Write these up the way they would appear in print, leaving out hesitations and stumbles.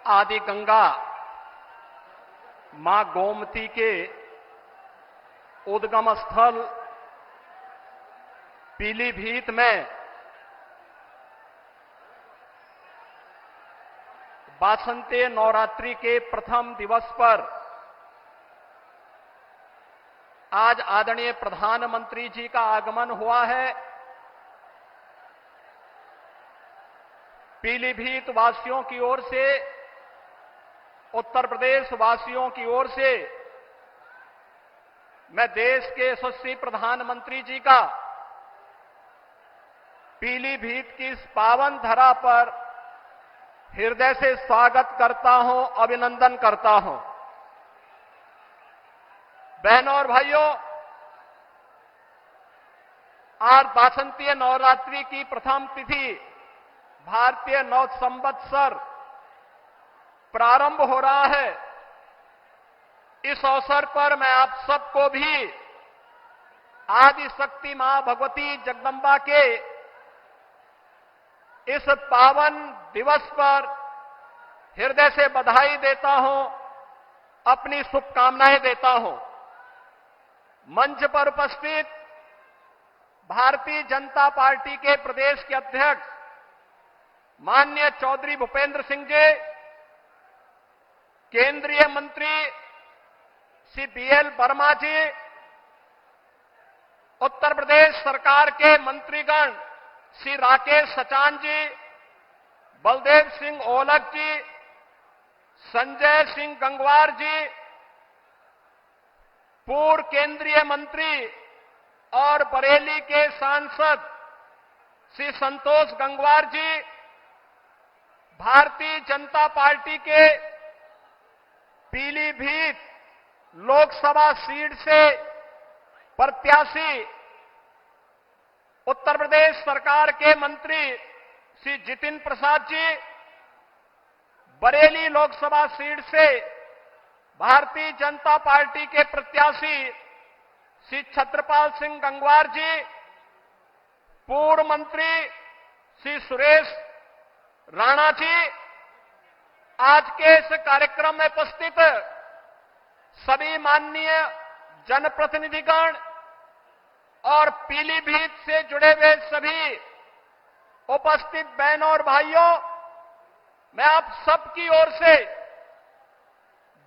आदि गंगा मां गोमती के उद्गम स्थल पीलीभीत में वासंती नवरात्रि के प्रथम दिवस पर आज आदरणीय प्रधानमंत्री जी का आगमन हुआ है। पीलीभीत वासियों की ओर से, उत्तर प्रदेश वासियों की ओर से मैं देश के यशस्वी प्रधानमंत्री जी का पीलीभीत की इस पावन धरा पर हृदय से स्वागत करता हूं, अभिनंदन करता हूं। बहनों और भाइयों, आज वासंतीय नवरात्रि की प्रथम तिथि भारतीय नव संवत्सर प्रारंभ हो रहा है। इस अवसर पर मैं आप सबको भी आदि शक्ति मां भगवती जगदंबा के इस पावन दिवस पर हृदय से बधाई देता हूं, अपनी शुभकामनाएं देता हूं। मंच पर उपस्थित भारतीय जनता पार्टी के प्रदेश के अध्यक्ष माननीय चौधरी भूपेंद्र सिंह जी, केंद्रीय मंत्री श्री बीएल वर्मा जी, उत्तर प्रदेश सरकार के मंत्रीगण श्री राकेश सचान जी, बलदेव सिंह ओलख जी, संजय सिंह गंगवार जी, पूर्व केंद्रीय मंत्री और बरेली के सांसद श्री संतोष गंगवार जी, भारतीय जनता पार्टी के पीलीभीत लोकसभा सीट से प्रत्याशी उत्तर प्रदेश सरकार के मंत्री श्री जितिन प्रसाद जी, बरेली लोकसभा सीट से भारतीय जनता पार्टी के प्रत्याशी श्री छत्रपाल सिंह गंगवार जी, पूर्व मंत्री श्री सुरेश राणा जी, आज के इस कार्यक्रम में उपस्थित सभी माननीय जनप्रतिनिधिगण और पीलीभीत से जुड़े हुए सभी उपस्थित बहनों और भाइयों, मैं आप सबकी ओर से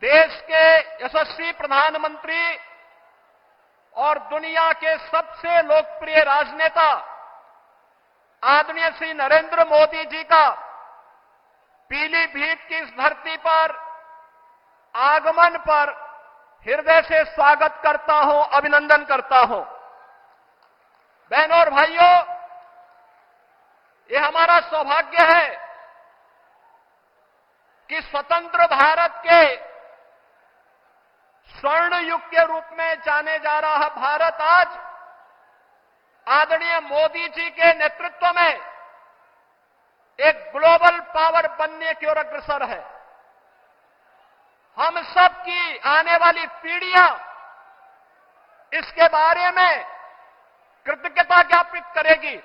देश के यशस्वी प्रधानमंत्री और दुनिया के सबसे लोकप्रिय राजनेता आदरणीय श्री नरेंद्र मोदी जी का पीलीभीत की इस धरती पर आगमन पर हृदय से स्वागत करता हूं, अभिनंदन करता हूं। बहनों और भाइयों, ये हमारा सौभाग्य है कि स्वतंत्र भारत के स्वर्ण युग के रूप में जाने जा रहा भारत आज आदरणीय मोदी जी के नेतृत्व में एक ग्लोबल पावर बनने की ओर अग्रसर है। हम सब की आने वाली पीढ़ियां इसके बारे में कृतज्ञता ज्ञापित करेगी।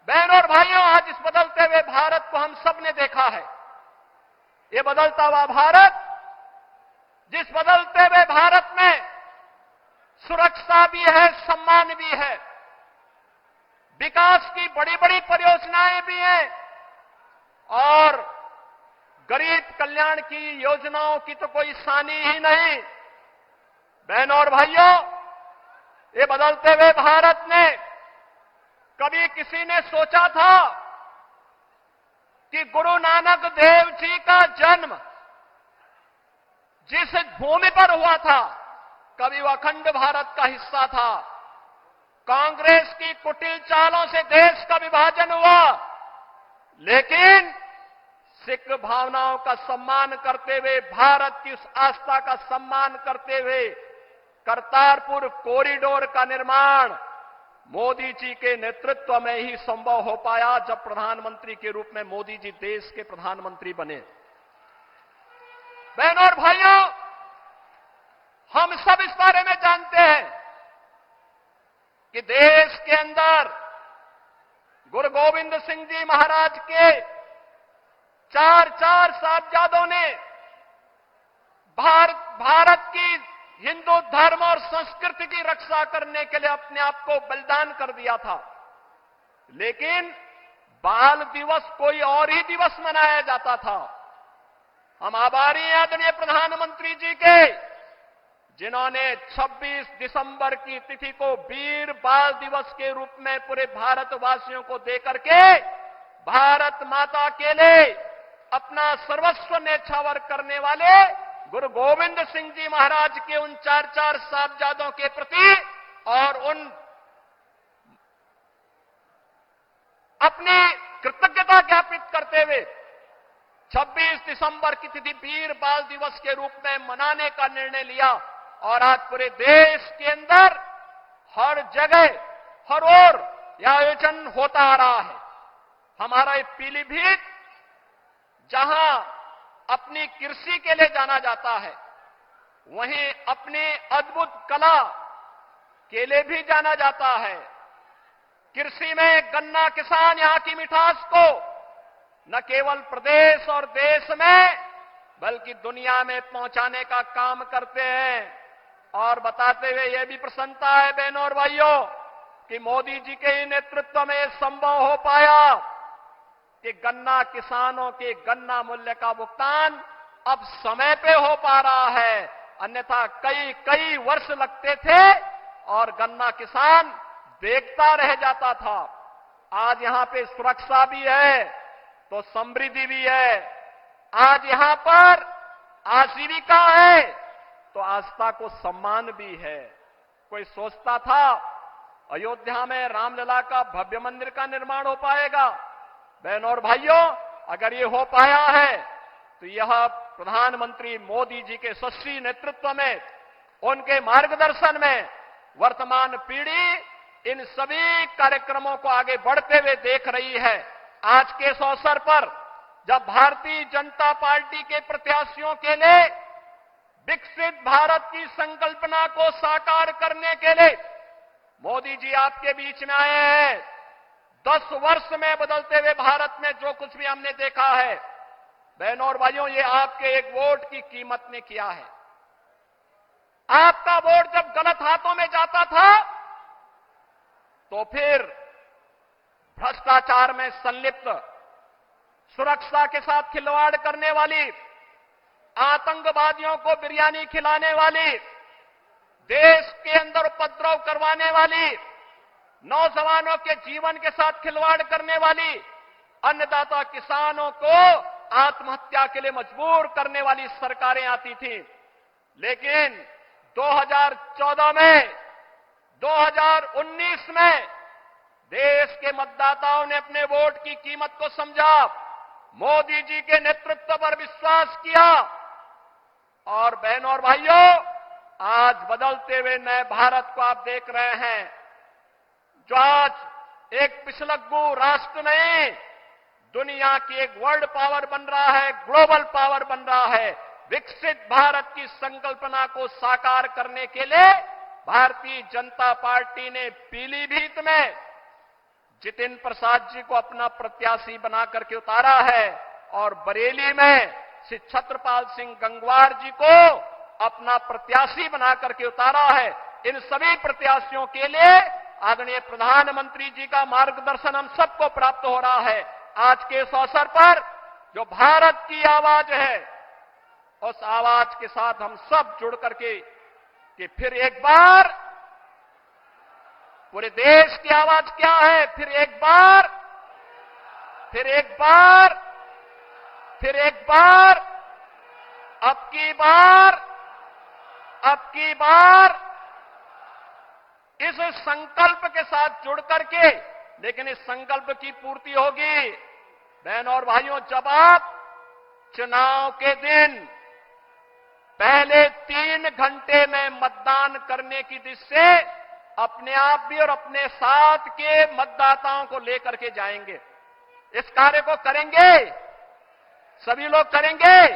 बहनों और भाइयों, आज इस बदलते हुए भारत को हम सब ने देखा है। ये बदलता हुआ भारत, जिस बदलते हुए भारत में सुरक्षा भी है, सम्मान भी है, विकास की बड़ी बड़ी परियोजनाएं भी हैं और गरीब कल्याण की योजनाओं की तो कोई सानी ही नहीं। बहनों और भाइयों, ये बदलते हुए भारत ने कभी किसी ने सोचा था कि गुरु नानक देव जी का जन्म जिस भूमि पर हुआ था, कभी वो अखंड भारत का हिस्सा था। कांग्रेस की कुटिल चालों से देश का विभाजन हुआ, लेकिन सिख भावनाओं का सम्मान करते हुए, भारत की उस आस्था का सम्मान करते हुए करतारपुर कॉरिडोर का निर्माण मोदी जी के नेतृत्व में ही संभव हो पाया, जब प्रधानमंत्री के रूप में मोदी जी देश के प्रधानमंत्री बने। बहनों और भाइयों, हम सब इस बारे में जानते हैं कि देश के अंदर गुरु गोविंद सिंह जी महाराज के 4 चार साहबजादों ने भारत की हिंदू धर्म और संस्कृति की रक्षा करने के लिए अपने आप को बलिदान कर दिया था। लेकिन बाल दिवस कोई और ही दिवस मनाया जाता था। हम आभारी हैं आदरणीय प्रधानमंत्री जी के, जिन्होंने 26 दिसंबर की तिथि को वीर बाल दिवस के रूप में पूरे भारतवासियों को देकर के भारत माता के लिए अपना सर्वस्व न्यौछावर करने वाले गुरु गोविंद सिंह जी महाराज के उन चार साहबजादों के प्रति और उन अपनी कृतज्ञता ज्ञापित करते हुए 26 दिसंबर की तिथि वीर बाल दिवस के रूप में मनाने का निर्णय लिया। और आज पूरे देश के अंदर हर जगह हर ओर यह आयोजन होता आ रहा है। हमारा पीलीभीत, जहां अपनी कृषि के लिए जाना जाता है, वहीं अपनी अद्भुत कला के लिए भी जाना जाता है। कृषि में गन्ना किसान यहां की मिठास को न केवल प्रदेश और देश में बल्कि दुनिया में पहुंचाने का काम करते हैं। और बताते हुए यह भी प्रसन्नता है बहनों और भाइयों कि मोदी जी के ही नेतृत्व में यह संभव हो पाया कि गन्ना किसानों के गन्ना मूल्य का भुगतान अब समय पे हो पा रहा है। अन्यथा कई वर्ष लगते थे और गन्ना किसान देखता रह जाता था। आज यहां पे सुरक्षा भी है तो समृद्धि भी है। आज यहां पर आजीविका है तो आस्था को सम्मान भी है। कोई सोचता था अयोध्या में रामलला का भव्य मंदिर का निर्माण हो पाएगा? बहनों और भाइयों, अगर ये हो पाया है तो यह प्रधानमंत्री मोदी जी के यशस्वी नेतृत्व में, उनके मार्गदर्शन में वर्तमान पीढ़ी इन सभी कार्यक्रमों को आगे बढ़ते हुए देख रही है। आज के इस अवसर पर जब भारतीय जनता पार्टी के प्रत्याशियों के लिए विकसित भारत की संकल्पना को साकार करने के लिए मोदी जी आपके बीच में आए हैं, 10 वर्ष में बदलते हुए भारत में जो कुछ भी हमने देखा है, बहनों और भाइयों, ये आपके एक वोट की कीमत ने किया है। आपका वोट जब गलत हाथों में जाता था तो फिर भ्रष्टाचार में संलिप्त, सुरक्षा के साथ खिलवाड़ करने वाली, आतंकवादियों को बिरयानी खिलाने वाली, देश के अंदर उपद्रव करवाने वाली, नौजवानों के जीवन के साथ खिलवाड़ करने वाली, अन्नदाता किसानों को आत्महत्या के लिए मजबूर करने वाली सरकारें आती थी। लेकिन 2014 में, 2019 में देश के मतदाताओं ने अपने वोट की कीमत को समझा, मोदी जी के नेतृत्व पर विश्वास किया और बहनों और भाइयों, आज बदलते हुए नए भारत को आप देख रहे हैं, जो आज एक पिछलग्गू राष्ट्र नहीं, दुनिया की एक वर्ल्ड पावर बन रहा है, ग्लोबल पावर बन रहा है। विकसित भारत की संकल्पना को साकार करने के लिए भारतीय जनता पार्टी ने पीलीभीत में जितिन प्रसाद जी को अपना प्रत्याशी बना करके उतारा है और बरेली में श्री छत्रपाल सिंह गंगवार जी को अपना प्रत्याशी बना करके उतारा है। इन सभी प्रत्याशियों के लिए आदरणीय प्रधानमंत्री जी का मार्गदर्शन हम सबको प्राप्त हो रहा है। आज के इस अवसर पर जो भारत की आवाज है, उस आवाज के साथ हम सब जुड़ करके कि फिर एक बार पूरे देश की आवाज क्या है, फिर एक बार, फिर एक बार, फिर एक बार, अब की बार, अब की बार, इस संकल्प के साथ जुड़ करके, लेकिन इस संकल्प की पूर्ति होगी बहनों और भाइयों जब आप चुनाव के दिन पहले 3 घंटे में मतदान करने की दिशा से अपने आप भी और अपने साथ के मतदाताओं को लेकर के जाएंगे। इस कार्य को करेंगे, सभी लोग करेंगे,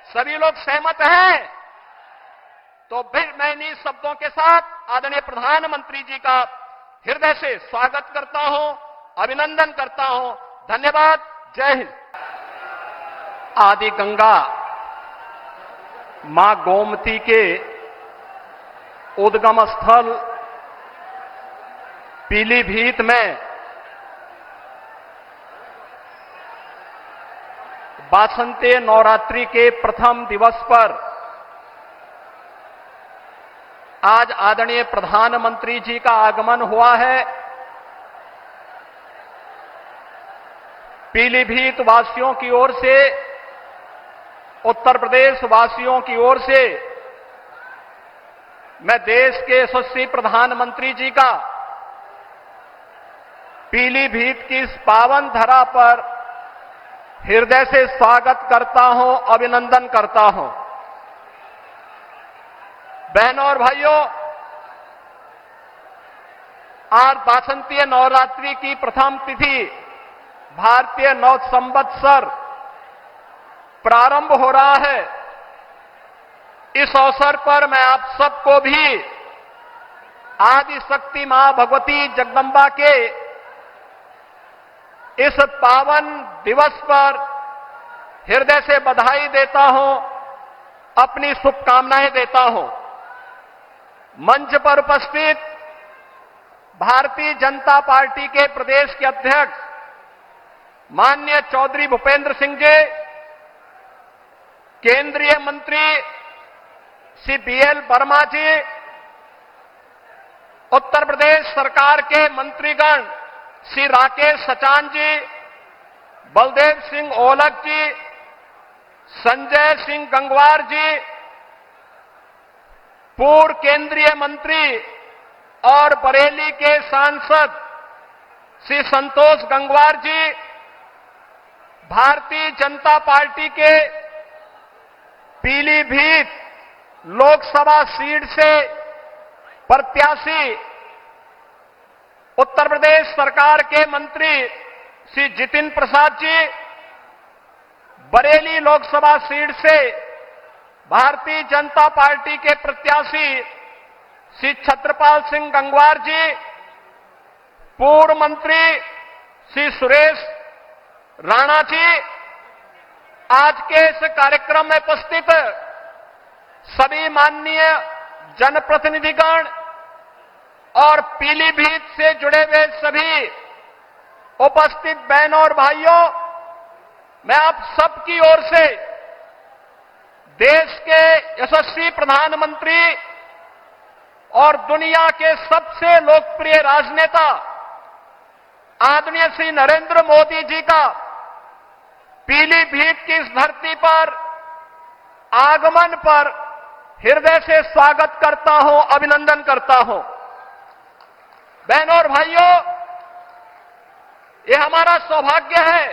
सभी लोग सहमत हैं। तो फिर मैं इन्हीं शब्दों के साथ आदरणीय प्रधानमंत्री जी का हृदय से स्वागत करता हूं, अभिनंदन करता हूं। धन्यवाद। जय हिंद। आदि गंगा मां गोमती के उद्गम स्थल पीलीभीत में वासंती नवरात्रि के प्रथम दिवस पर आज आदरणीय प्रधानमंत्री जी का आगमन हुआ है। पीलीभीत वासियों की ओर से, उत्तर प्रदेश वासियों की ओर से मैं देश के यशस्वी प्रधानमंत्री जी का पीलीभीत की इस पावन धरा पर हृदय से स्वागत करता हूं, अभिनंदन करता हूं। बहनों और भाइयों, आज वासंतीय नवरात्रि की प्रथम तिथि भारतीय नव संवत्सर प्रारंभ हो रहा है। इस अवसर पर मैं आप सबको भी आदि शक्ति मां भगवती जगदंबा के इस पावन दिवस पर हृदय से बधाई देता हूं, अपनी शुभकामनाएं देता हूं। मंच पर उपस्थित भारतीय जनता पार्टी के प्रदेश के अध्यक्ष माननीय चौधरी भूपेंद्र सिंह जी, केंद्रीय मंत्री श्री बीएल वर्मा जी, उत्तर प्रदेश सरकार के मंत्रीगण श्री राकेश सचान जी, बलदेव सिंह ओलख जी, संजय सिंह गंगवार जी, पूर्व केंद्रीय मंत्री और बरेली के सांसद श्री संतोष गंगवार जी, भारतीय जनता पार्टी के पीलीभीत लोकसभा सीट से प्रत्याशी उत्तर प्रदेश सरकार के मंत्री श्री जितिन प्रसाद जी, बरेली लोकसभा सीट से भारतीय जनता पार्टी के प्रत्याशी श्री छत्रपाल सिंह गंगवार जी, पूर्व मंत्री श्री सुरेश राणा जी, आज के इस कार्यक्रम में उपस्थित सभी माननीय जनप्रतिनिधिगण और पीलीभीत से जुड़े हुए सभी उपस्थित बहनों और भाइयों, मैं आप सबकी ओर से देश के यशस्वी प्रधानमंत्री और दुनिया के सबसे लोकप्रिय राजनेता आदरणीय श्री नरेंद्र मोदी जी का पीलीभीत की इस धरती पर आगमन पर हृदय से स्वागत करता हूं, अभिनंदन करता हूं। बहनों और भाइयों, ये हमारा सौभाग्य है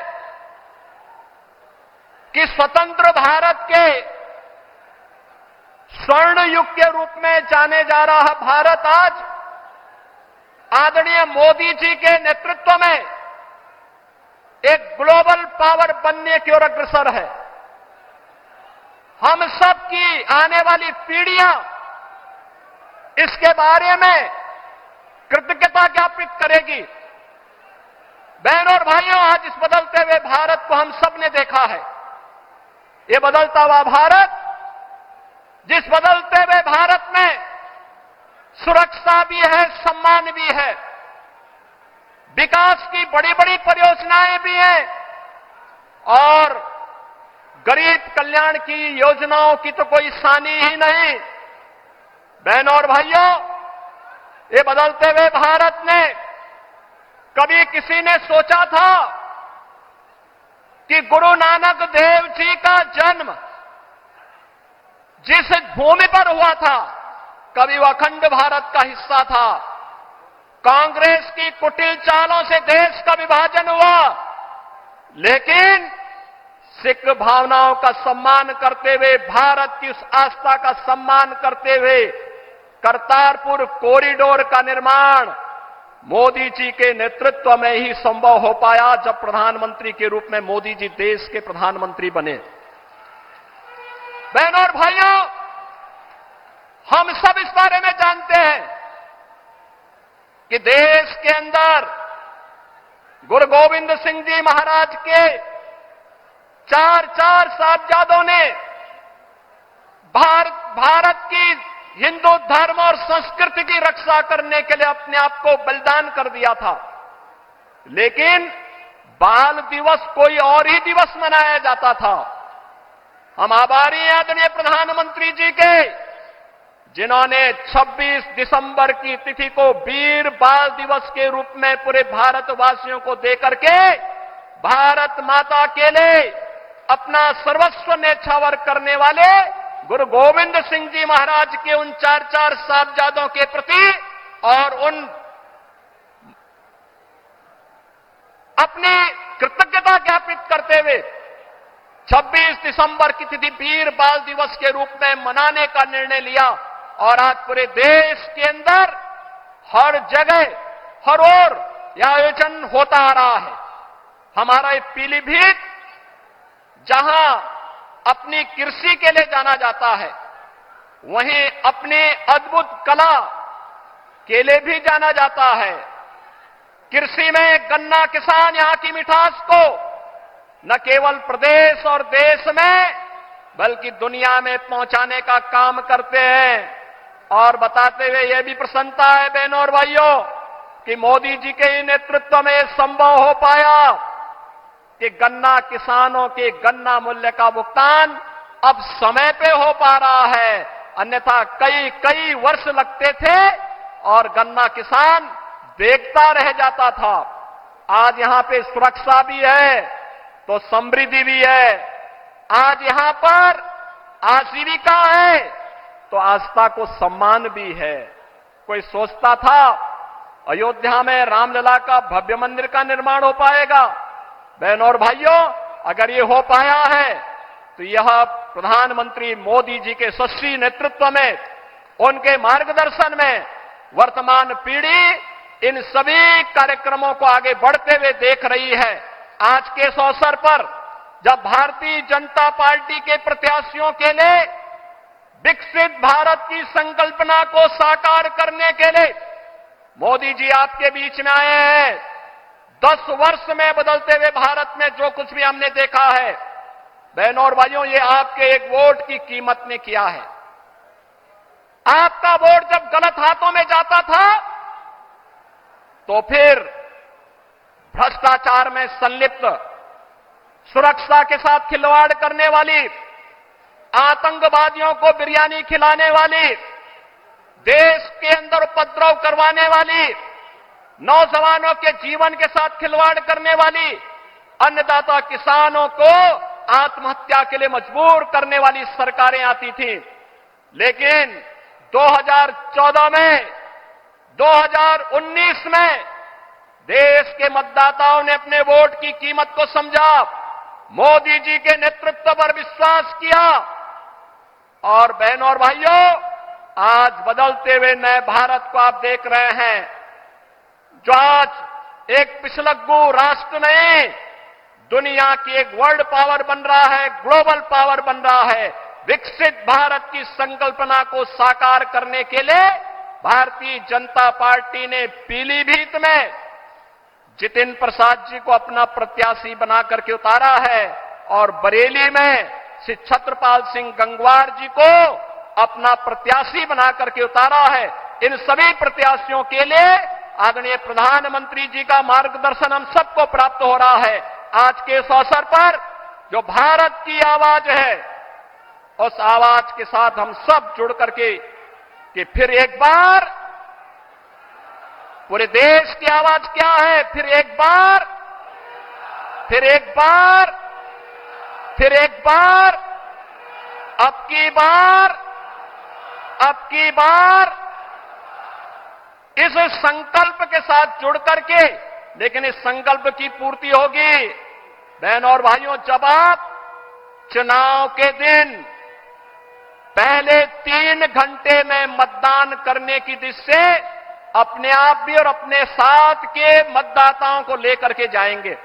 कि स्वतंत्र भारत के स्वर्ण युग के रूप में जाने जा रहा भारत आज आदरणीय मोदी जी के नेतृत्व में एक ग्लोबल पावर बनने की ओर अग्रसर है। हम सब की आने वाली पीढ़ियां इसके बारे में कृतज्ञता ज्ञापित करेगी। बहनों और भाइयों, आज इस बदलते हुए भारत को हम सब ने देखा है। ये बदलता हुआ भारत, जिस बदलते हुए भारत में सुरक्षा भी है, सम्मान भी है, विकास की बड़ी बड़ी परियोजनाएं भी हैं और गरीब कल्याण की योजनाओं की तो कोई सानी ही नहीं। बहनों और भाइयों, ये बदलते हुए भारत ने कभी किसी ने सोचा था कि गुरु नानक देव जी का जन्म जिस भूमि पर हुआ था, कभी वह अखंड भारत का हिस्सा था। कांग्रेस की कुटिल चालों से देश का विभाजन हुआ, लेकिन सिख भावनाओं का सम्मान करते हुए, भारत की उस आस्था का सम्मान करते हुए करतारपुर कॉरिडोर का निर्माण मोदी जी के नेतृत्व में ही संभव हो पाया, जब प्रधानमंत्री के रूप में मोदी जी देश के प्रधानमंत्री बने। बहनों और भाइयों, हम सब इस बारे में जानते हैं कि देश के अंदर गुरु गोविंद सिंह जी महाराज के चार चार साहबजादों ने भारत की हिंदू धर्म और संस्कृति की रक्षा करने के लिए अपने आप को बलिदान कर दिया था। लेकिन बाल दिवस कोई और ही दिवस मनाया जाता था। हम आभारी हैं आदरणीय प्रधानमंत्री जी के, जिन्होंने 26 दिसंबर की तिथि को वीर बाल दिवस के रूप में पूरे भारतवासियों को देकर के भारत माता के लिए अपना सर्वस्व न्यौछावर करने वाले गुरु गोविंद सिंह जी महाराज के उन चार चार साहबजादों के प्रति और उन अपनी कृतज्ञता ज्ञापित करते हुए 26 दिसंबर की तिथि वीर बाल दिवस के रूप में मनाने का निर्णय लिया। और आज पूरे देश के अंदर हर जगह हर ओर यह आयोजन होता आ रहा है। हमारा ये पीलीभीत जहां अपनी कृषि के लिए जाना जाता है, वहीं अपनी अद्भुत कला के लिए भी जाना जाता है। कृषि में गन्ना किसान यहां की मिठास को न केवल प्रदेश और देश में बल्कि दुनिया में पहुंचाने का काम करते हैं। और बताते हुए यह भी प्रसन्नता है बहनों और भाइयों कि मोदी जी के नेतृत्व में संभव हो पाया कि गन्ना किसानों के गन्ना मूल्य का भुगतान अब समय पे हो पा रहा है। अन्यथा कई कई वर्ष लगते थे और गन्ना किसान देखता रह जाता था। आज यहां पे सुरक्षा भी है तो समृद्धि भी है। आज यहां पर आजीविका है तो आस्था को सम्मान भी है। कोई सोचता था अयोध्या में रामलला का भव्य मंदिर का निर्माण हो पाएगा? बहनों और भाइयों, अगर ये हो पाया है तो यह प्रधानमंत्री मोदी जी के यशस्वी नेतृत्व में, उनके मार्गदर्शन में वर्तमान पीढ़ी इन सभी कार्यक्रमों को आगे बढ़ते हुए देख रही है। आज के इस अवसर पर जब भारतीय जनता पार्टी के प्रत्याशियों के लिए विकसित भारत की संकल्पना को साकार करने के लिए मोदी जी आपके बीच में आए हैं, 10 वर्ष में बदलते हुए भारत में जो कुछ भी हमने देखा है, बहनों और भाइयों, ये आपके एक वोट की कीमत ने किया है। आपका वोट जब गलत हाथों में जाता था तो फिर भ्रष्टाचार में संलिप्त, सुरक्षा के साथ खिलवाड़ करने वाली, आतंकवादियों को बिरयानी खिलाने वाली, देश के अंदर उपद्रव करवाने वाली, नौजवानों के जीवन के साथ खिलवाड़ करने वाली, अन्नदाता किसानों को आत्महत्या के लिए मजबूर करने वाली सरकारें आती थी। लेकिन 2014 में, 2019 में देश के मतदाताओं ने अपने वोट की कीमत को समझा, मोदी जी के नेतृत्व पर विश्वास किया और बहनों और भाइयों, आज बदलते हुए नए भारत को आप देख रहे हैं, जो आज एक पिछलग्गू राष्ट्र नहीं, दुनिया की एक वर्ल्ड पावर बन रहा है, ग्लोबल पावर बन रहा है। विकसित भारत की संकल्पना को साकार करने के लिए भारतीय जनता पार्टी ने पीलीभीत में जितिन प्रसाद जी को अपना प्रत्याशी बना करके उतारा है और बरेली में श्री छत्रपाल सिंह गंगवार जी को अपना प्रत्याशी बना करके उतारा है। इन सभी प्रत्याशियों के लिए आदरणीय प्रधानमंत्री जी का मार्गदर्शन हम सबको प्राप्त हो रहा है। आज के इस अवसर पर जो भारत की आवाज है, उस आवाज के साथ हम सब जुड़ करके कि फिर एक बार पूरे देश की आवाज क्या है, फिर एक बार, फिर एक बार, फिर एक बार, अब की बार, अब की बार, इस संकल्प के साथ जुड़ करके, लेकिन इस संकल्प की पूर्ति होगी बहनों और भाइयों जब आप चुनाव के दिन पहले 3 घंटे में मतदान करने की दिशा से अपने आप भी और अपने साथ के मतदाताओं को लेकर के जाएंगे।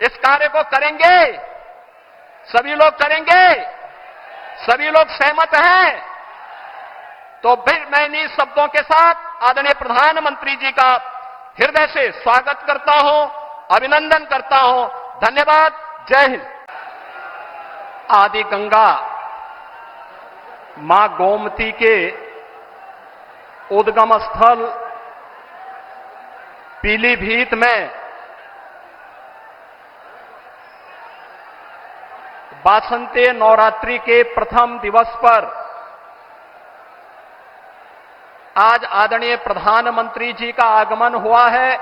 इस कार्य को करेंगे, सभी लोग करेंगे, सभी लोग सहमत हैं। तो फिर मैं इन्हीं शब्दों के साथ आदरणीय प्रधानमंत्री जी का हृदय से स्वागत करता हूं, अभिनंदन करता हूं। धन्यवाद। जय हिंद। आदि गंगा मां गोमती के उद्गम स्थल पीलीभीत में वासंती नवरात्रि के प्रथम दिवस पर आज आदरणीय प्रधानमंत्री जी का आगमन हुआ है।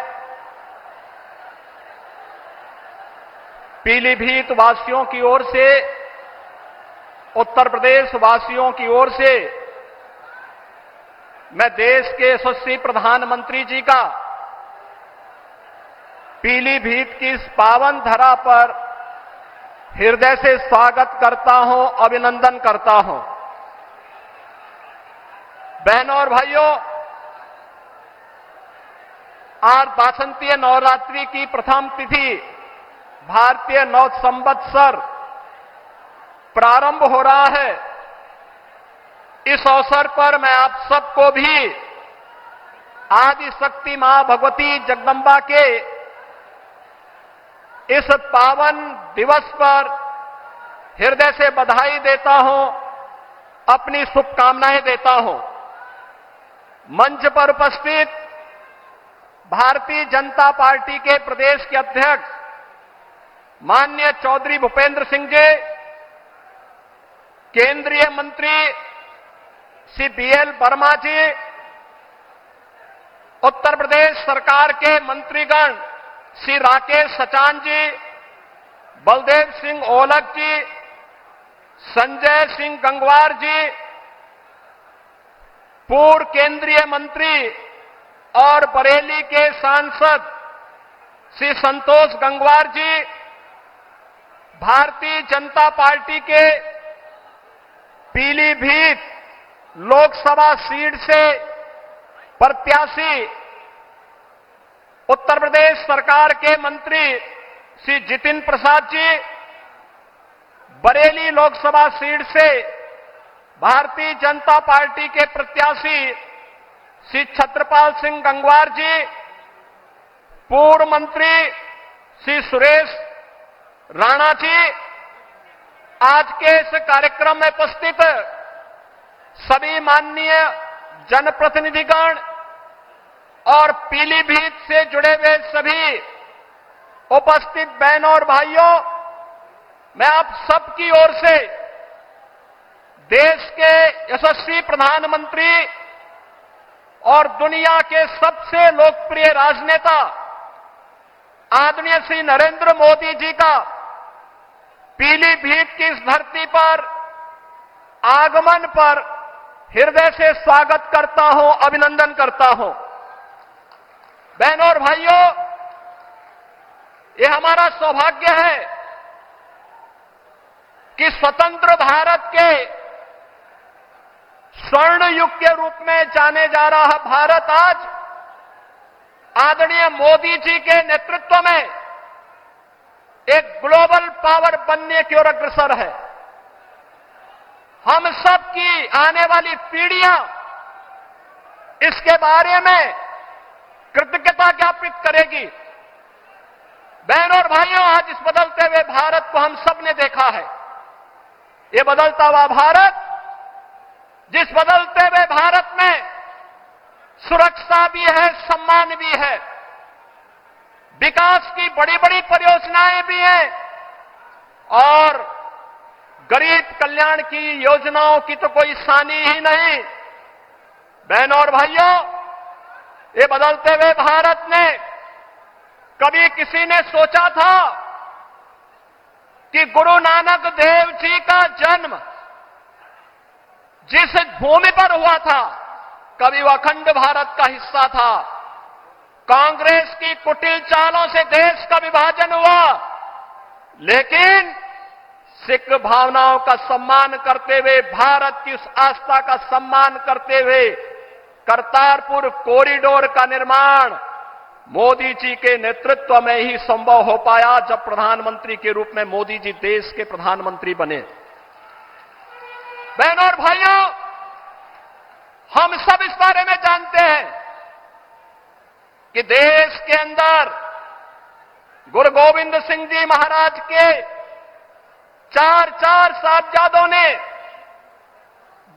पीलीभीत वासियों की ओर से, उत्तर प्रदेश वासियों की ओर से मैं देश के यशस्वी प्रधानमंत्री जी का पीलीभीत की इस पावन धरा पर हृदय से स्वागत करता हूं, अभिनंदन करता हूं। बहनों और भाइयों, आज वासंतीय नवरात्रि की प्रथम तिथि भारतीय नव संवत्सर प्रारंभ हो रहा है। इस अवसर पर मैं आप सबको भी आदि शक्ति मां भगवती जगदंबा के इस पावन दिवस पर हृदय से बधाई देता हूं, अपनी शुभकामनाएं देता हूं। मंच पर उपस्थित भारतीय जनता पार्टी के प्रदेश के अध्यक्ष माननीय चौधरी भूपेंद्र सिंह जी, केंद्रीय मंत्री श्री बीएल वर्मा जी, उत्तर प्रदेश सरकार के मंत्रीगण श्री राकेश सचान जी, बलदेव सिंह ओलख जी, संजय सिंह गंगवार जी, पूर्व केंद्रीय मंत्री और बरेली के सांसद श्री संतोष गंगवार जी, भारतीय जनता पार्टी के पीलीभीत लोकसभा सीट से प्रत्याशी उत्तर प्रदेश सरकार के मंत्री श्री जितिन प्रसाद जी, बरेली लोकसभा सीट से भारतीय जनता पार्टी के प्रत्याशी श्री छत्रपाल सिंह गंगवार जी, पूर्व मंत्री श्री सुरेश राणा जी, आज के इस कार्यक्रम में उपस्थित सभी माननीय जनप्रतिनिधिगण और पीलीभीत से जुड़े हुए सभी उपस्थित बहनों और भाइयों, मैं आप सबकी ओर से देश के यशस्वी प्रधानमंत्री और दुनिया के सबसे लोकप्रिय राजनेता आदरणीय श्री नरेंद्र मोदी जी का पीलीभीत की इस धरती पर आगमन पर हृदय से स्वागत करता हूं, अभिनंदन करता हूं। बहनों और भाइयों, ये हमारा सौभाग्य है कि स्वतंत्र भारत के स्वर्ण युग के रूप में जाने जा रहा भारत आज आदरणीय मोदी जी के नेतृत्व में एक ग्लोबल पावर बनने की ओर अग्रसर है। हम सब की आने वाली पीढ़ियां इसके बारे में कृतज्ञता ज्ञापित करेगी। बहनों और भाइयों, आज इस बदलते हुए भारत को हम सब ने देखा है। ये बदलता हुआ भारत, जिस बदलते हुए भारत में सुरक्षा भी है, सम्मान भी है, विकास की बड़ी बड़ी परियोजनाएं भी हैं और गरीब कल्याण की योजनाओं की तो कोई सानी ही नहीं। बहनों और भाइयों, ये बदलते हुए भारत ने कभी किसी ने सोचा था कि गुरु नानक देव जी का जन्म जिस भूमि पर हुआ था, कभी वह अखंड भारत का हिस्सा था। कांग्रेस की कुटिल चालों से देश का विभाजन हुआ, लेकिन सिख भावनाओं का सम्मान करते हुए, भारत की उस आस्था का सम्मान करते हुए करतारपुर कॉरिडोर का निर्माण मोदी जी के नेतृत्व में ही संभव हो पाया, जब प्रधानमंत्री के रूप में मोदी जी देश के प्रधानमंत्री बने। बहनों और भाइयों, हम सब इस बारे में जानते हैं कि देश के अंदर गुरु गोविंद सिंह जी महाराज के चार चार साहबजादों ने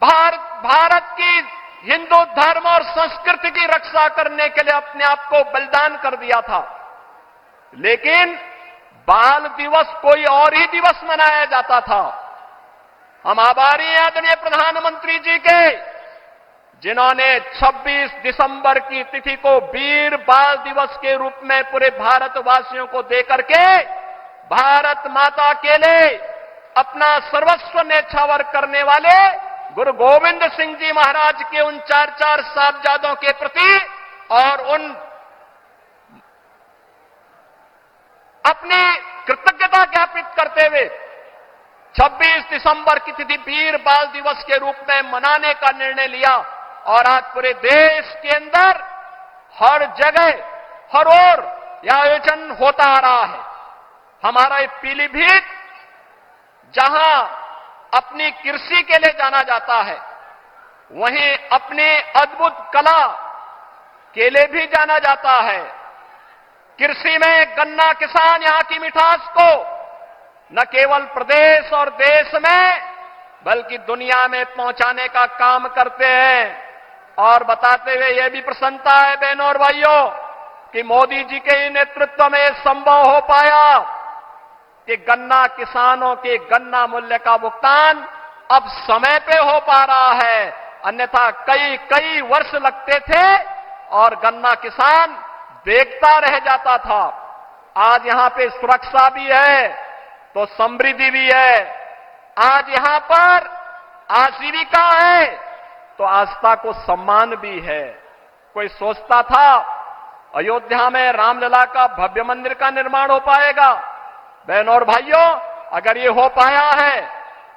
भारत की हिंदू धर्म और संस्कृति की रक्षा करने के लिए अपने आप को बलिदान कर दिया था। लेकिन बाल दिवस कोई और ही दिवस मनाया जाता था। हम आभारी हैं आदरणीय प्रधानमंत्री जी के, जिन्होंने 26 दिसंबर की तिथि को वीर बाल दिवस के रूप में पूरे भारतवासियों को देकर के भारत माता के लिए अपना सर्वस्व न्यौछावर करने वाले गुरु गोविंद सिंह जी महाराज के उन चार चार साहबजादों के प्रति और उन अपनी कृतज्ञता ज्ञापित करते हुए 26 दिसंबर की तिथि वीर बाल दिवस के रूप में मनाने का निर्णय लिया। और आज पूरे देश के अंदर हर जगह हर ओर यह आयोजन होता आ रहा है। हमारा ये पीलीभीत जहां अपनी कृषि के लिए जाना जाता है, वहीं अपनी अद्भुत कला के लिए भी जाना जाता है। कृषि में गन्ना किसान यहां की मिठास को न केवल प्रदेश और देश में बल्कि दुनिया में पहुंचाने का काम करते हैं। और बताते हुए यह भी प्रसन्नता है बहनों और भाइयों कि मोदी जी के नेतृत्व में संभव हो पाया कि गन्ना किसानों के गन्ना मूल्य का भुगतान अब समय पे हो पा रहा है। अन्यथा कई कई वर्ष लगते थे और गन्ना किसान देखता रह जाता था। आज यहां पे सुरक्षा भी है तो समृद्धि भी है। आज यहां पर आजीविका है तो आस्था को सम्मान भी है। कोई सोचता था अयोध्या में रामलला का भव्य मंदिर का निर्माण हो पाएगा? बहनों और भाइयों, अगर ये हो पाया है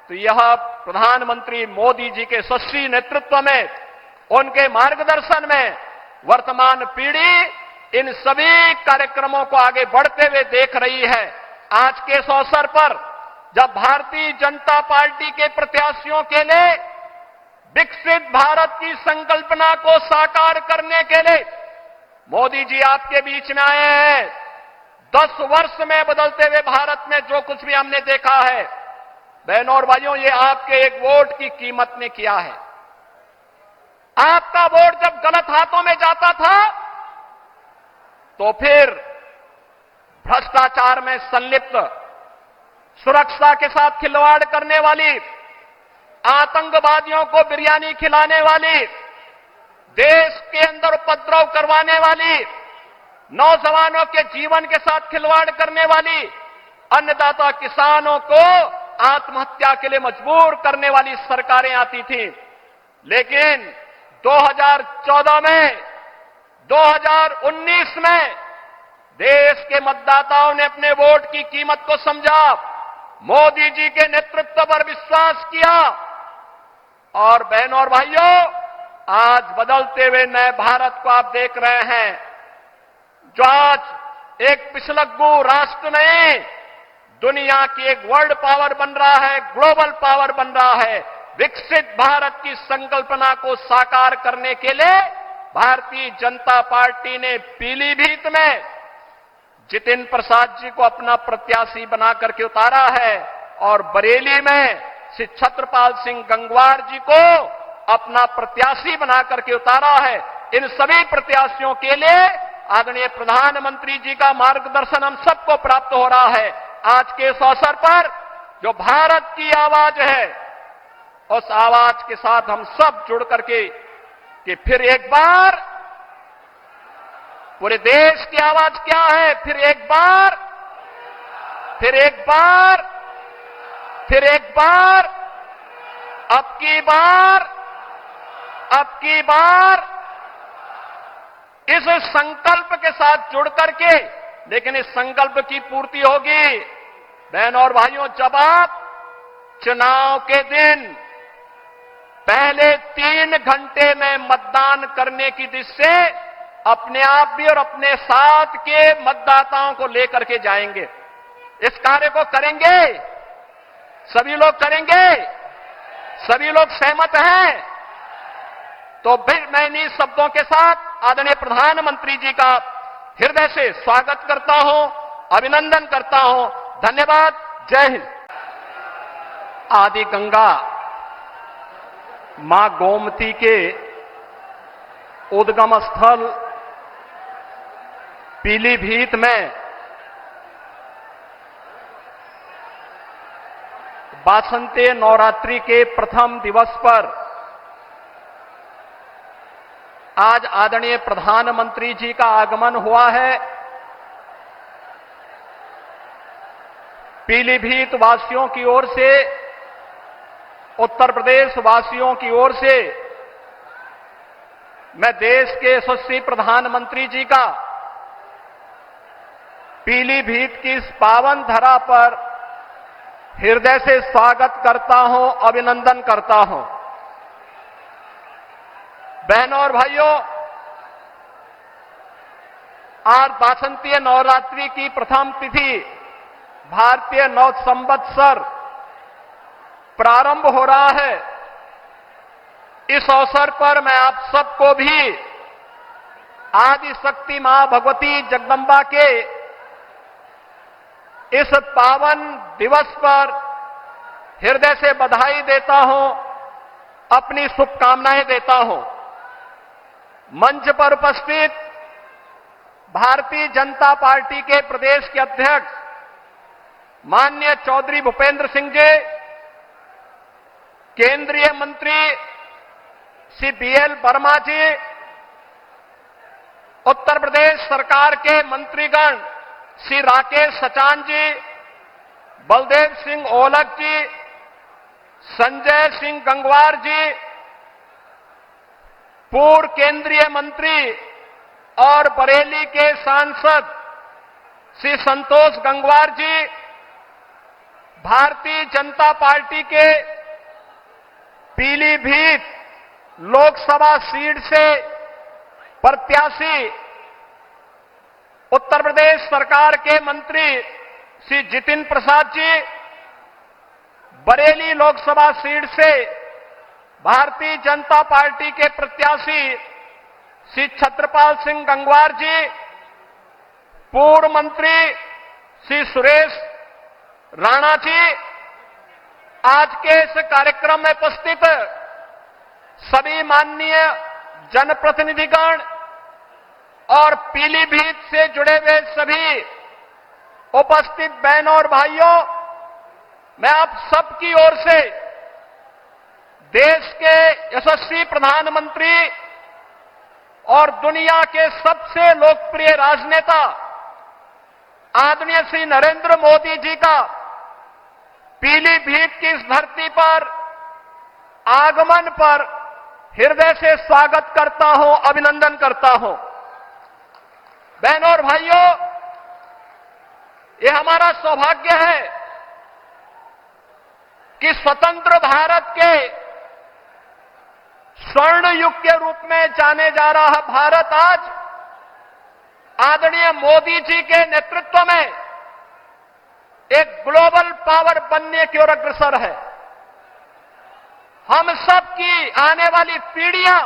तो यह प्रधानमंत्री मोदी जी के यशस्वी नेतृत्व में, उनके मार्गदर्शन में वर्तमान पीढ़ी इन सभी कार्यक्रमों को आगे बढ़ते हुए देख रही है। आज के इस अवसर पर जब भारतीय जनता पार्टी के प्रत्याशियों के लिए विकसित भारत की संकल्पना को साकार करने के लिए मोदी जी आपके बीच में आए हैं, 10 वर्ष में बदलते हुए भारत में जो कुछ भी हमने देखा है, बहनों और भाइयों, ये आपके एक वोट की कीमत ने किया है। आपका वोट जब गलत हाथों में जाता था तो फिर भ्रष्टाचार में संलिप्त, सुरक्षा के साथ खिलवाड़ करने वाली, आतंकवादियों को बिरयानी खिलाने वाली, देश के अंदर उपद्रव करवाने वाली, नौजवानों के जीवन के साथ खिलवाड़ करने वाली, अन्नदाता किसानों को आत्महत्या के लिए मजबूर करने वाली सरकारें आती थी। लेकिन 2014 में, 2019 में देश के मतदाताओं ने अपने वोट की कीमत को समझा, मोदी जी के नेतृत्व पर विश्वास किया और बहनों और भाइयों, आज बदलते हुए नए भारत को आप देख रहे हैं, जो आज एक पिछलग्गू राष्ट्र नहीं, दुनिया की एक वर्ल्ड पावर बन रहा है, ग्लोबल पावर बन रहा है। विकसित भारत की संकल्पना को साकार करने के लिए भारतीय जनता पार्टी ने पीलीभीत में जितिन प्रसाद जी को अपना प्रत्याशी बना करके उतारा है और बरेली में श्री छत्रपाल सिंह गंगवार जी को अपना प्रत्याशी बना करके उतारा है। इन सभी प्रत्याशियों के लिए आदरणीय प्रधानमंत्री जी का मार्गदर्शन हम सबको प्राप्त हो रहा है। आज के इस अवसर पर जो भारत की आवाज है, उस आवाज के साथ हम सब जुड़ करके कि फिर एक बार पूरे देश की आवाज क्या है, फिर एक बार, फिर एक बार, फिर एक बार, अब की बार, अब की बार, इस संकल्प के साथ जुड़ करके, लेकिन इस संकल्प की पूर्ति होगी बहनों और भाइयों जब आप चुनाव के दिन पहले 3 घंटे में मतदान करने की दिशा से अपने आप भी और अपने साथ के मतदाताओं को लेकर के जाएंगे। इस कार्य को करेंगे, सभी लोग करेंगे, सभी लोग सहमत हैं। तो फिर मैं इन्हीं शब्दों के साथ आदरणीय प्रधानमंत्री जी का हृदय से स्वागत करता हूं, अभिनंदन करता हूं। धन्यवाद। जय हिंद। आदि गंगा मां गोमती के उद्गम स्थल पीलीभीत में वासंती नवरात्रि के प्रथम दिवस पर आज आदरणीय प्रधानमंत्री जी का आगमन हुआ है। पीलीभीत वासियों की ओर से, उत्तर प्रदेश वासियों की ओर से मैं देश के यशस्वी प्रधानमंत्री जी का पीलीभीत की इस पावन धरा पर हृदय से स्वागत करता हूं, अभिनंदन करता हूं। बहनों और भाइयों, आज वासंतीय नवरात्रि की प्रथम तिथि भारतीय नव संवत्सर प्रारंभ हो रहा है। इस अवसर पर मैं आप सबको भी आदि शक्ति मां भगवती जगदंबा के इस पावन दिवस पर हृदय से बधाई देता हूं, अपनी शुभकामनाएं देता हूं। मंच पर उपस्थित भारतीय जनता पार्टी के प्रदेश के अध्यक्ष माननीय चौधरी भूपेंद्र सिंह जी, केंद्रीय मंत्री श्री बीएल वर्मा जी, उत्तर प्रदेश सरकार के मंत्रीगण श्री राकेश सचान जी, बलदेव सिंह ओलख जी, संजय सिंह गंगवार जी, पूर्व केंद्रीय मंत्री और बरेली के सांसद श्री संतोष गंगवार जी, भारतीय जनता पार्टी के पीलीभीत लोकसभा सीट से प्रत्याशी उत्तर प्रदेश सरकार के मंत्री श्री जितिन प्रसाद जी, बरेली लोकसभा सीट से भारतीय जनता पार्टी के प्रत्याशी श्री छत्रपाल सिंह गंगवार जी, पूर्व मंत्री श्री सुरेश राणा जी, आज के इस कार्यक्रम में उपस्थित सभी माननीय जनप्रतिनिधिगण और पीलीभीत से जुड़े हुए सभी उपस्थित बहनों और भाइयों, मैं आप सबकी ओर से देश के यशस्वी प्रधानमंत्री और दुनिया के सबसे लोकप्रिय राजनेता आदरणीय श्री नरेंद्र मोदी जी का पीलीभीत की इस धरती पर आगमन पर हृदय से स्वागत करता हूं, अभिनंदन करता हूं। बहनों और भाइयों, ये हमारा सौभाग्य है कि स्वतंत्र भारत के स्वर्ण युग के रूप में जाने जा रहा भारत आज आदरणीय मोदी जी के नेतृत्व में एक ग्लोबल पावर बनने की ओर अग्रसर है। हम सब की आने वाली पीढ़ियां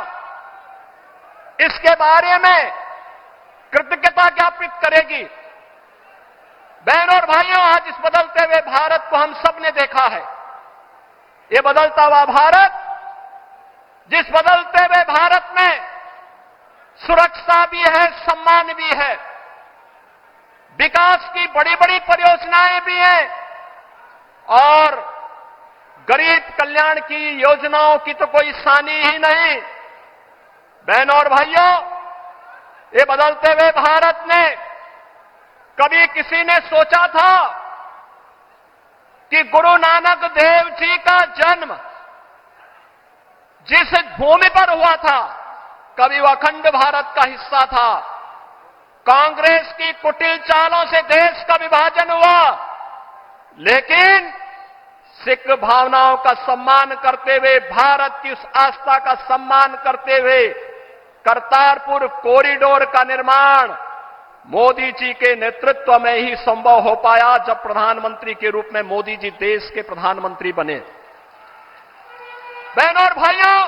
इसके बारे में कृतज्ञता ज्ञापित करेगी। बहनों और भाइयों, आज इस बदलते हुए भारत को हम सब ने देखा है। ये बदलता हुआ भारत, जिस बदलते हुए भारत में सुरक्षा भी है, सम्मान भी है, विकास की बड़ी बड़ी परियोजनाएं भी हैं और गरीब कल्याण की योजनाओं की तो कोई सानी ही नहीं। बहनों और भाइयों, ये बदलते हुए भारत ने कभी किसी ने सोचा था कि गुरु नानक देव जी का जन्म जिस भूमि पर हुआ था, कभी वह अखंड भारत का हिस्सा था। कांग्रेस की कुटिल चालों से देश का विभाजन हुआ, लेकिन सिख भावनाओं का सम्मान करते हुए, भारत की उस आस्था का सम्मान करते हुए करतारपुर कॉरिडोर का निर्माण मोदी जी के नेतृत्व में ही संभव हो पाया, जब प्रधानमंत्री के रूप में मोदी जी देश के प्रधानमंत्री बने। बहनों और भाइयों,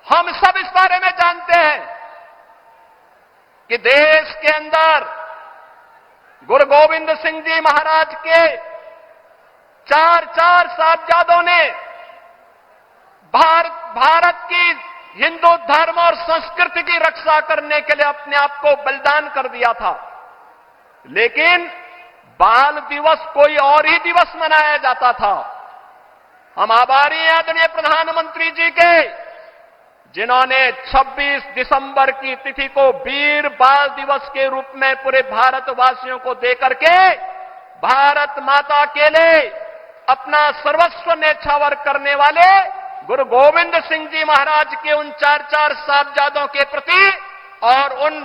हम सब इस बारे में जानते हैं कि देश के अंदर गुरु गोविंद सिंह जी महाराज के चार चार साहबजादों ने भारत की हिंदू धर्म और संस्कृति की रक्षा करने के लिए अपने आप को बलिदान कर दिया था। लेकिन बाल दिवस कोई और ही दिवस मनाया जाता था। हम आभारी हैं आदरणीय प्रधानमंत्री जी के, जिन्होंने 26 दिसंबर की तिथि को वीर बाल दिवस के रूप में पूरे भारतवासियों को देकर के भारत माता के लिए अपना सर्वस्व न्यौछावर करने वाले गुरु गोविंद सिंह जी महाराज के उन चार चार साहबजादों के प्रति और उन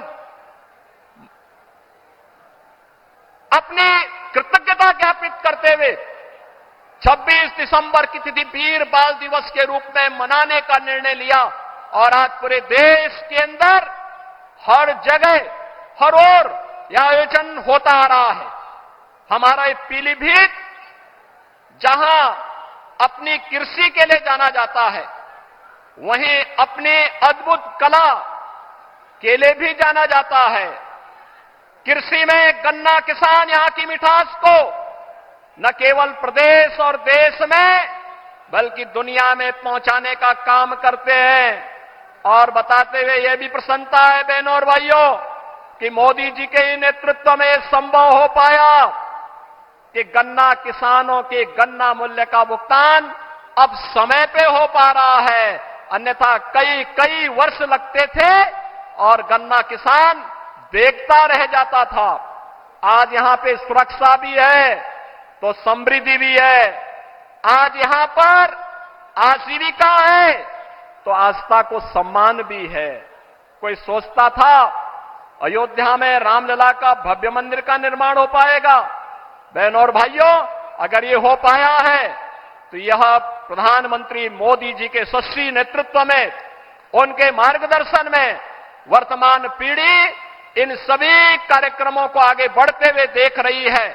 अपनी कृतज्ञता ज्ञापित करते हुए 26 दिसंबर की तिथि वीर बाल दिवस के रूप में मनाने का निर्णय लिया। और आज पूरे देश के अंदर हर जगह हर ओर यह आयोजन होता आ रहा है। हमारा ये पीलीभीत, जहां अपनी कृषि के लिए जाना जाता है, वहीं अपनी अद्भुत कला के लिए भी जाना जाता है। कृषि में गन्ना किसान यहां की मिठास को न केवल प्रदेश और देश में बल्कि दुनिया में पहुंचाने का काम करते हैं। और बताते हुए यह भी प्रसन्नता है बहनों और भाइयों कि मोदी जी के नेतृत्व में संभव हो पाया कि गन्ना किसानों के गन्ना मूल्य का भुगतान अब समय पे हो पा रहा है। अन्यथा कई वर्ष लगते थे और गन्ना किसान देखता रह जाता था। आज यहां पे सुरक्षा भी है तो समृद्धि भी है। आज यहां पर आजीविका है तो आस्था को सम्मान भी है। कोई सोचता था अयोध्या में रामलला का भव्य मंदिर का निर्माण हो पाएगा? बहनों और भाइयों, अगर ये हो पाया है तो यह प्रधानमंत्री मोदी जी के यशस्वी नेतृत्व में, उनके मार्गदर्शन में वर्तमान पीढ़ी इन सभी कार्यक्रमों को आगे बढ़ते हुए देख रही है।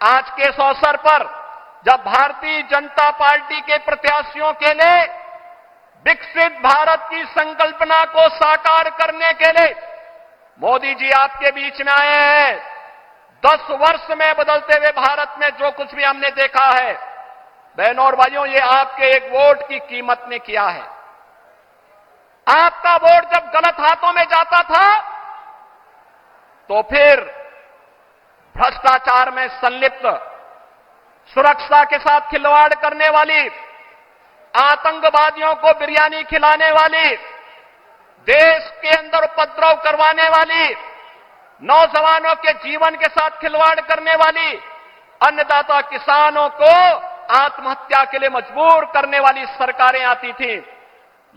आज के इस अवसर पर जब भारतीय जनता पार्टी के प्रत्याशियों के लिए विकसित भारत की संकल्पना को साकार करने के लिए मोदी जी आपके बीच में आए हैं, 10 वर्ष में बदलते हुए भारत में जो कुछ भी हमने देखा है, बहनों और भाइयों, ये आपके एक वोट की कीमत ने किया है। आपका वोट जब गलत हाथों में जाता था तो फिर भ्रष्टाचार में संलिप्त, सुरक्षा के साथ खिलवाड़ करने वाली, आतंकवादियों को बिरयानी खिलाने वाली, देश के अंदर उपद्रव करवाने वाली, नौजवानों के जीवन के साथ खिलवाड़ करने वाली, अन्नदाता किसानों को आत्महत्या के लिए मजबूर करने वाली सरकारें आती थी।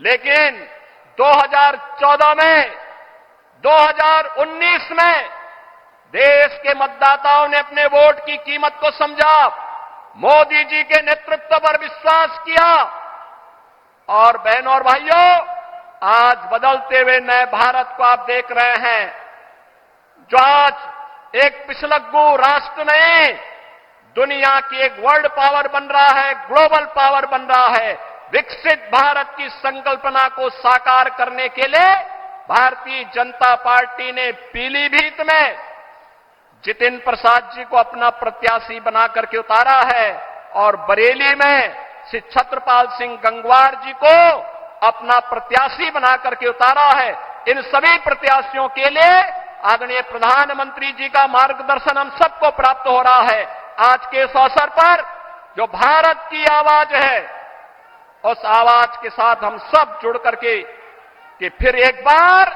लेकिन 2014 में, 2019 में देश के मतदाताओं ने अपने वोट की कीमत को समझा, मोदी जी के नेतृत्व पर विश्वास किया और बहनों और भाइयों, आज बदलते हुए नए भारत को आप देख रहे हैं, जो आज एक पिछलग्गू राष्ट्र नहीं, दुनिया की एक वर्ल्ड पावर बन रहा है, ग्लोबल पावर बन रहा है। विकसित भारत की संकल्पना को साकार करने के लिए भारतीय जनता पार्टी ने पीलीभीत में जितिन प्रसाद जी को अपना प्रत्याशी बना करके उतारा है और बरेली में श्री छत्रपाल सिंह गंगवार जी को अपना प्रत्याशी बना करके उतारा है। इन सभी प्रत्याशियों के लिए आदरणीय प्रधानमंत्री जी का मार्गदर्शन हम सबको प्राप्त हो रहा है। आज के इस अवसर पर जो भारत की आवाज है, उस आवाज के साथ हम सब जुड़ करके कि फिर एक बार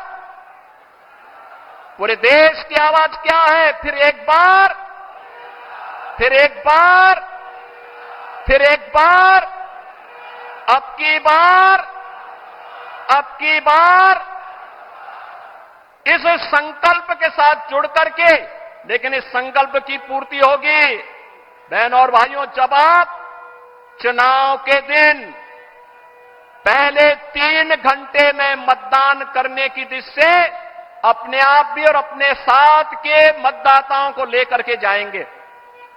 पूरे देश की आवाज क्या है, फिर एक बार, फिर एक बार, फिर एक बार, अब की बार, अब की बार, इस संकल्प के साथ जुड़ करके, लेकिन इस संकल्प की पूर्ति होगी बहनों और भाइयों जब आप चुनाव के दिन पहले 3 घंटे में मतदान करने की दिशा से अपने आप भी और अपने साथ के मतदाताओं को लेकर के जाएंगे।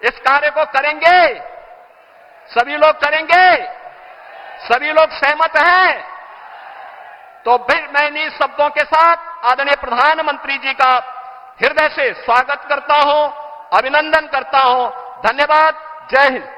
इस कार्य को करेंगे, सभी लोग करेंगे, सभी लोग सहमत हैं। तो फिर मैं इन्हीं शब्दों के साथ आदरणीय प्रधानमंत्री जी का हृदय से स्वागत करता हूं, अभिनंदन करता हूं। धन्यवाद। जय हिंद।